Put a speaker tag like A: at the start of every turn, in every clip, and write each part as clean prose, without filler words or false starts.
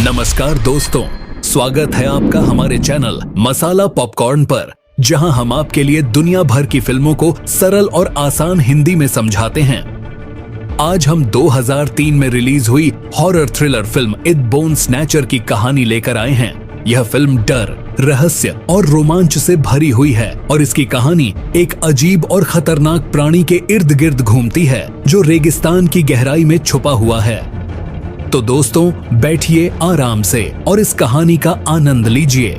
A: नमस्कार दोस्तों, स्वागत है आपका हमारे चैनल मसाला पॉपकॉर्न पर, जहां हम आपके लिए दुनिया भर की फिल्मों को सरल और आसान हिंदी में समझाते हैं। आज हम 2003 में रिलीज हुई horror thriller film it bone snatcher की कहानी लेकर आए हैं। यह फिल्म डर, रहस्य और रोमांच से भरी हुई है और इसकी कहानी एक अजीब और खतरनाक प्राणी के इर्द गिर्द घूमती है जो रेगिस्तान की गहराई में छुपा हुआ है। तो दोस्तों, बैठिए आराम से और इस कहानी का आनंद लीजिए।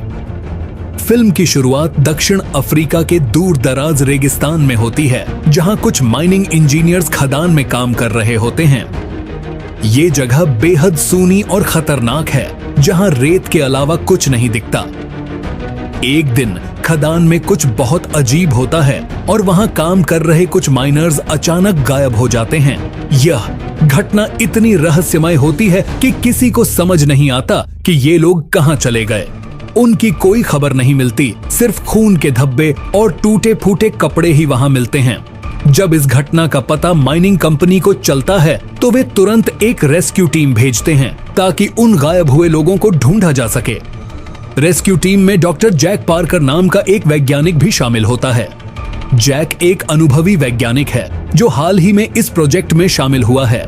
A: फिल्म की शुरुआत दक्षिण अफ्रीका के दूर दराज रेगिस्तान में होती है, जहां कुछ माइनिंग इंजीनियर्स खदान में काम कर रहे होते हैं। ये जगह बेहद सूनी और खतरनाक है, जहां रेत के अलावा कुछ नहीं दिखता। एक दिन खदान में कुछ बहुत अजीब होता है और वहां काम कर रहे कुछ माइनर्स अचानक गायब हो जाते हैं। यह घटना इतनी रहस्यमय होती है कि किसी को समझ नहीं आता कि ये लोग कहां चले गए। उनकी कोई खबर नहीं मिलती, सिर्फ खून के धब्बे और टूटे फूटे कपड़े ही वहां मिलते हैं। जब इस घटना का पता माइनिंग कंपनी को चलता है तो वे तुरंत एक रेस्क्यू टीम भेजते हैं ताकि उन गायब हुए लोगों को ढूंढा जा सके। रेस्क्यू टीम में डॉक्टर जैक पार्कर नाम का एक वैज्ञानिक भी शामिल होता है। जैक एक अनुभवी वैज्ञानिक है जो हाल ही में इस प्रोजेक्ट में शामिल हुआ है।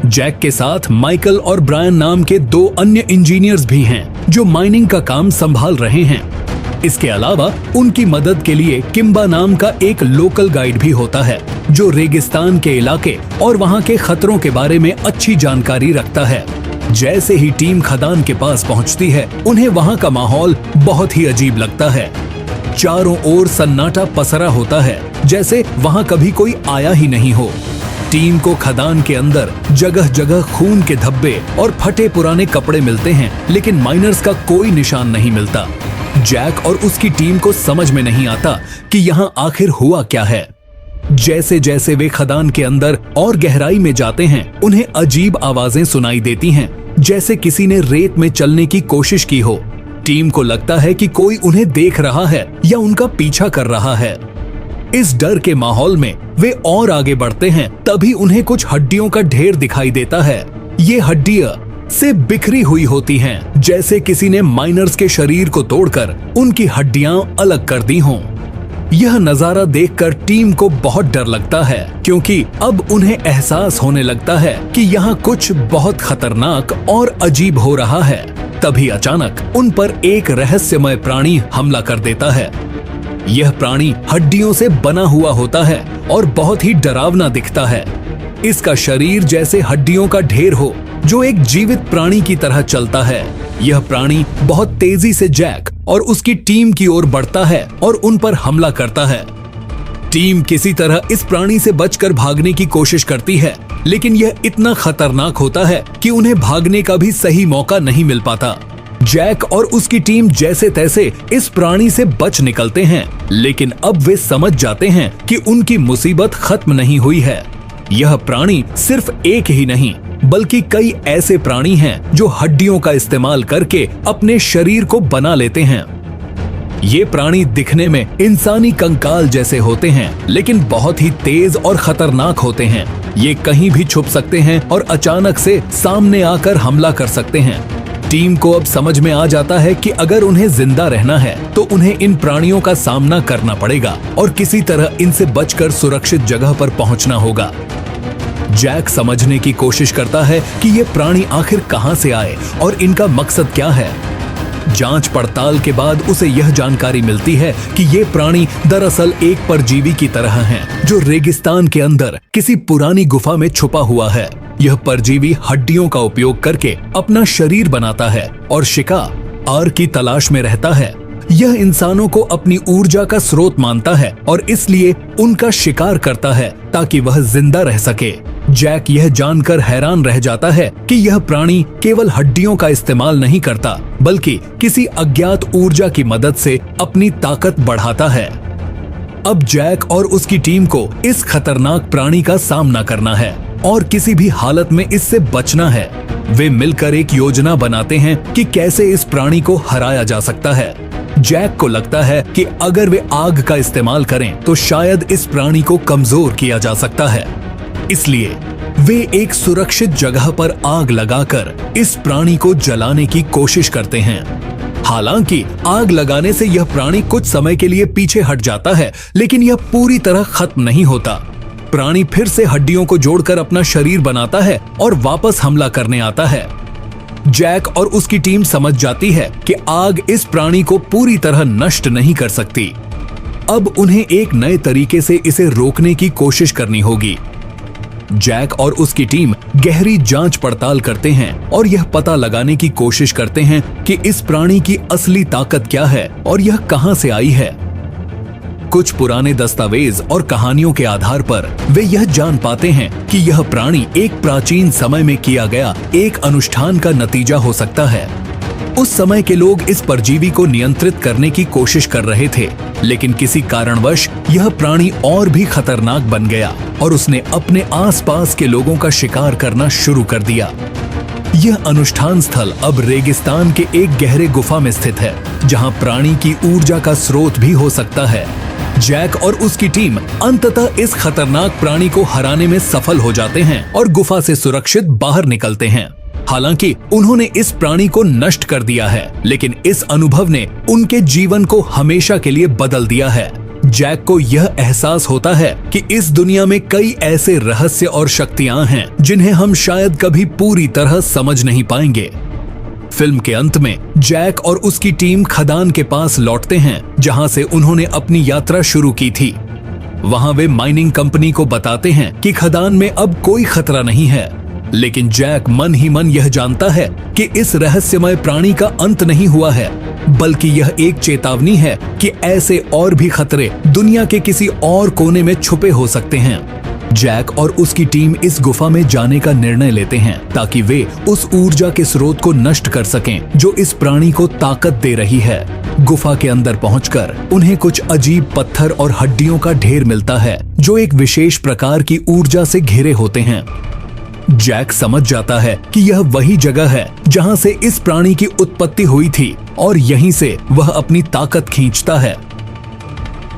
A: जैक के साथ माइकल और ब्रायन नाम के दो अन्य इंजीनियर्स भी हैं जो माइनिंग का काम संभाल रहे हैं। इसके अलावा उनकी मदद के लिए किम्बा नाम का एक लोकल गाइड भी होता है जो रेगिस्तान के इलाके और वहां के खतरों के बारे में अच्छी जानकारी रखता है। जैसे ही टीम खदान के पास पहुंचती है, उन्हें वहां का माहौल बहुत ही अजीब लगता है। चारों ओर सन्नाटा पसरा होता है, जैसे वहां कभी कोई आया ही नहीं हो। टीम को खदान के अंदर जगह जगह खून के धब्बे और फटे पुराने कपड़े मिलते हैं, लेकिन माइनर्स का कोई निशान नहीं मिलता। जैक और उसकी टीम को समझ में नहीं आता कि यहाँ आखिर हुआ क्या है। जैसे जैसे वे खदान के अंदर और गहराई में जाते हैं, उन्हें अजीब आवाजें सुनाई देती हैं, जैसे किसी ने रेत में चलने की कोशिश की हो। टीम को लगता है कि कोई उन्हें देख रहा है या उनका पीछा कर रहा है। इस डर के माहौल में वे और आगे बढ़ते हैं, तभी उन्हें कुछ हड्डियों का ढेर दिखाई देता है। ये हड्डियां से बिखरी हुई होती हैं, जैसे किसी ने माइनर्स के शरीर को तोड़कर उनकी हड्डियां अलग कर दी हों। यह नजारा देखकर टीम को बहुत डर लगता है, क्योंकि अब उन्हें एहसास होने लगता है कि यहाँ कुछ बहुत खतरनाक और अजीब हो रहा है। तभी अचानक उन पर एक रहस्यमय प्राणी हमला कर देता है। यह प्राणी हड्डियों से बना हुआ होता है और बहुत ही डरावना दिखता है। इसका शरीर जैसे हड्डियों का ढेर हो, जो एक जीवित प्राणी की तरह चलता है। यह प्राणी बहुत तेजी से जैक और उसकी टीम की ओर बढ़ता है और उन पर हमला करता है। टीम किसी तरह इस प्राणी से बचकर भागने की कोशिश करती है, लेकिन यह इतना खतरनाक होता है कि उन्हें भागने का भी सही मौका नहीं मिल पाता। जैक और उसकी टीम जैसे तैसे इस प्राणी से बच निकलते हैं, लेकिन अब वे समझ जाते हैं कि उनकी मुसीबत खत्म नहीं हुई है। यह प्राणी सिर्फ एक ही नहीं, बल्कि कई ऐसे प्राणी हैं जो हड्डियों का इस्तेमाल करके अपने शरीर को बना लेते हैं। ये प्राणी दिखने में इंसानी कंकाल जैसे होते हैं, लेकिन बहुत ही तेज और खतरनाक होते हैं। ये कहीं भी छुप सकते हैं और अचानक से सामने आकर हमला कर सकते हैं। टीम को अब समझ में आ जाता है कि अगर उन्हें जिंदा रहना है तो उन्हें इन प्राणियों का सामना करना पड़ेगा और किसी तरह इनसे बचकर सुरक्षित जगह पर पहुंचना होगा। जैक समझने की कोशिश करता है कि ये प्राणी आखिर कहां से आए और इनका मकसद क्या है। जांच पड़ताल के बाद उसे यह जानकारी मिलती है कि ये प्राणी दरअसल एक परजीवी की तरह हैं, जो रेगिस्तान के अंदर किसी पुरानी गुफा में छुपा हुआ है। यह परजीवी हड्डियों का उपयोग करके अपना शरीर बनाता है और शिकार की तलाश में रहता है। यह इंसानों को अपनी ऊर्जा का स्रोत मानता है और इसलिए उनका शिकार करता है ताकि वह जिंदा रह सके। जैक यह जानकर हैरान रह जाता है कि यह प्राणी केवल हड्डियों का इस्तेमाल नहीं करता, बल्कि किसी अज्ञात ऊर्जा की मदद से अपनी ताकत बढ़ाता है। अब जैक और उसकी टीम को इस खतरनाक प्राणी का सामना करना है और किसी भी हालत में इससे बचना है। वे मिलकर एक योजना बनाते हैं कि कैसे इस प्राणी को हराया जा सकता है। जैक को लगता है कि अगर वे आग का इस्तेमाल करें तो शायद इस प्राणी को कमजोर किया जा सकता है। इसलिए वे एक सुरक्षित जगह पर आग लगाकर इस प्राणी को जलाने की कोशिश करते हैं। हालांकि आग लगाने से यह प्राणी कुछ समय के लिए पीछे हट जाता है, लेकिन यह पूरी तरह खत्म नहीं होता। प्राणी फिर से हड्डियों को जोड़कर अपना शरीर बनाता है और वापस हमला करने आता है। जैक और उसकी टीम समझ जाती है कि आग इस प्राणी को पूरी तरह नष्ट नहीं कर सकती। अब उन्हें एक नए तरीके से इसे रोकने की कोशिश करनी होगी। जैक और उसकी टीम गहरी जांच पड़ताल करते हैं और यह पता लगाने की कोशिश करते हैं कि इस प्राणी की असली ताकत क्या है और यह कहां से आई है। कुछ पुराने दस्तावेज और कहानियों के आधार पर वे यह जान पाते हैं कि यह प्राणी एक प्राचीन समय में किया गया एक अनुष्ठान का नतीजा हो सकता है। उस समय के लोग इस परजीवी को नियंत्रित करने की कोशिश कर रहे थे, लेकिन किसी कारणवश यह प्राणी और भी खतरनाक बन गया और उसने अपने आसपास के लोगों का शिकार करना शुरू कर दिया। यह अनुष्ठान स्थल अब रेगिस्तान के एक गहरे गुफा में स्थित है, जहां प्राणी की ऊर्जा का स्रोत भी हो सकता है। जैक और उसकी टीम अंततः इस खतरनाक प्राणी को हराने में सफल हो जाते हैं और गुफा से सुरक्षित बाहर निकलते हैं। हालांकि उन्होंने इस प्राणी को नष्ट कर दिया है, लेकिन इस अनुभव ने उनके जीवन को हमेशा के लिए बदल दिया है। जैक को यह एहसास होता है कि इस दुनिया में कई ऐसे रहस्य और शक्तियां हैं जिन्हें हम शायद कभी पूरी तरह समझ नहीं पाएंगे। फिल्म के अंत में जैक और उसकी टीम खदान के पास लौटते हैं, जहां से उन्होंने अपनी यात्रा शुरू की थी। वहां वे माइनिंग कंपनी को बताते हैं कि खदान में अब कोई खतरा नहीं है, लेकिन जैक मन ही मन यह जानता है कि इस रहस्यमय प्राणी का अंत नहीं हुआ है, बल्कि यह एक चेतावनी है कि ऐसे और भी खतरे दुनिया के किसी और कोने में छुपे हो सकते हैं। जैक और उसकी टीम इस गुफा में जाने का निर्णय लेते हैं ताकि वे उस ऊर्जा के स्रोत को नष्ट कर सकें जो इस प्राणी को ताकत दे रही है। गुफा के अंदर पहुंचकर उन्हें कुछ अजीब पत्थर और हड्डियों का ढेर मिलता है जो एक विशेष प्रकार की ऊर्जा से घिरे होते हैं। जैक समझ जाता है कि यह वही जगह है जहां से इस प्राणी की उत्पत्ति हुई थी और यहीं से वह अपनी ताकत खींचता है।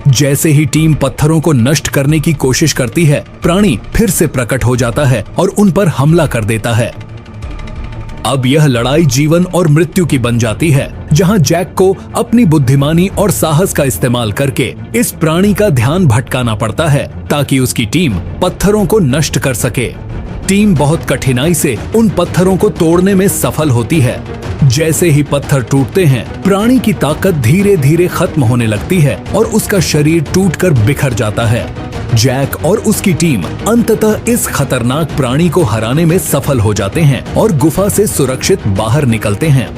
A: जैसे ही टीम पत्थरों को नष्ट करने की कोशिश करती है, प्राणी फिर से प्रकट हो जाता है और उन पर हमला कर देता है। अब यह लड़ाई जीवन और मृत्यु की बन जाती है, जहां जैक को अपनी बुद्धिमानी और साहस का इस्तेमाल करके इस प्राणी का ध्यान भटकाना पड़ता है ताकि उसकी टीम पत्थरों को नष्ट कर सके। टीम बहुत कठिनाई से उन पत्थरों को तोड़ने में सफल होती है। जैसे ही पत्थर टूटते हैं, प्राणी की ताकत धीरे धीरे खत्म होने लगती है और उसका शरीर टूटकर बिखर जाता है। जैक और उसकी टीम अंततः इस खतरनाक प्राणी को हराने में सफल हो जाते हैं और गुफा से सुरक्षित बाहर निकलते हैं।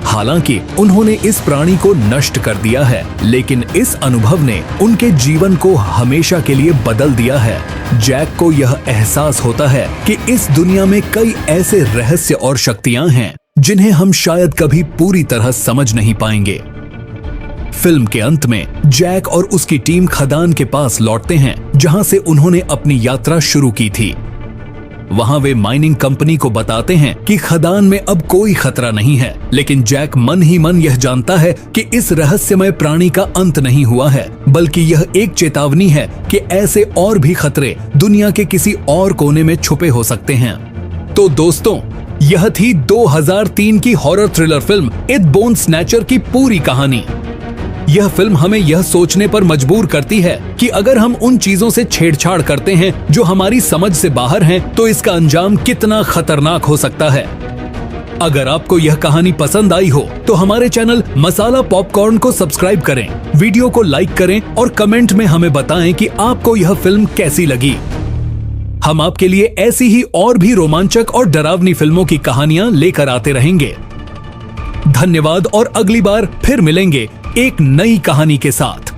A: हालांकि उन्होंने इस प्राणी को नष्ट कर दिया है, लेकिन इस अनुभव ने उनके जीवन को हमेशा के लिए बदल दिया है। जैक को यह एहसास होता है कि इस दुनिया में कई ऐसे रहस्य और शक्तियां हैं जिन्हें हम शायद कभी पूरी तरह समझ नहीं पाएंगे। फिल्म के अंत में जैक और उसकी टीम खदान के पास लौटते हैं, जहां से उन्होंने अपनी यात्रा शुरू की थी। वहां वे माइनिंग कंपनी को बताते हैं कि खदान में अब कोई खतरा नहीं है, लेकिन जैक मन ही मन यह जानता है कि इस रहस्यमय प्राणी का अंत नहीं हुआ है, बल्कि यह एक चेतावनी है कि ऐसे और भी खतरे दुनिया के किसी और कोने में छुपे हो सकते हैं। तो दोस्तों, यह थी 2003 की horror thriller film it bone snatcher की पूरी कहानी। यह फिल्म हमें यह सोचने पर मजबूर करती है कि अगर हम उन चीजों से छेड़छाड़ करते हैं जो हमारी समझ से बाहर हैं, तो इसका अंजाम कितना खतरनाक हो सकता है। अगर आपको यह कहानी पसंद आई हो तो हमारे चैनल मसाला पॉपकॉर्न को सब्सक्राइब करें, वीडियो को लाइक करें और कमेंट में हमें बताएं कि आपको यह फिल्म कैसी लगी। हम आपके लिए ऐसी ही और भी रोमांचक और डरावनी फिल्मों की कहानियां लेकर आते रहेंगे। धन्यवाद और अगली बार फिर मिलेंगे एक नई कहानी के साथ।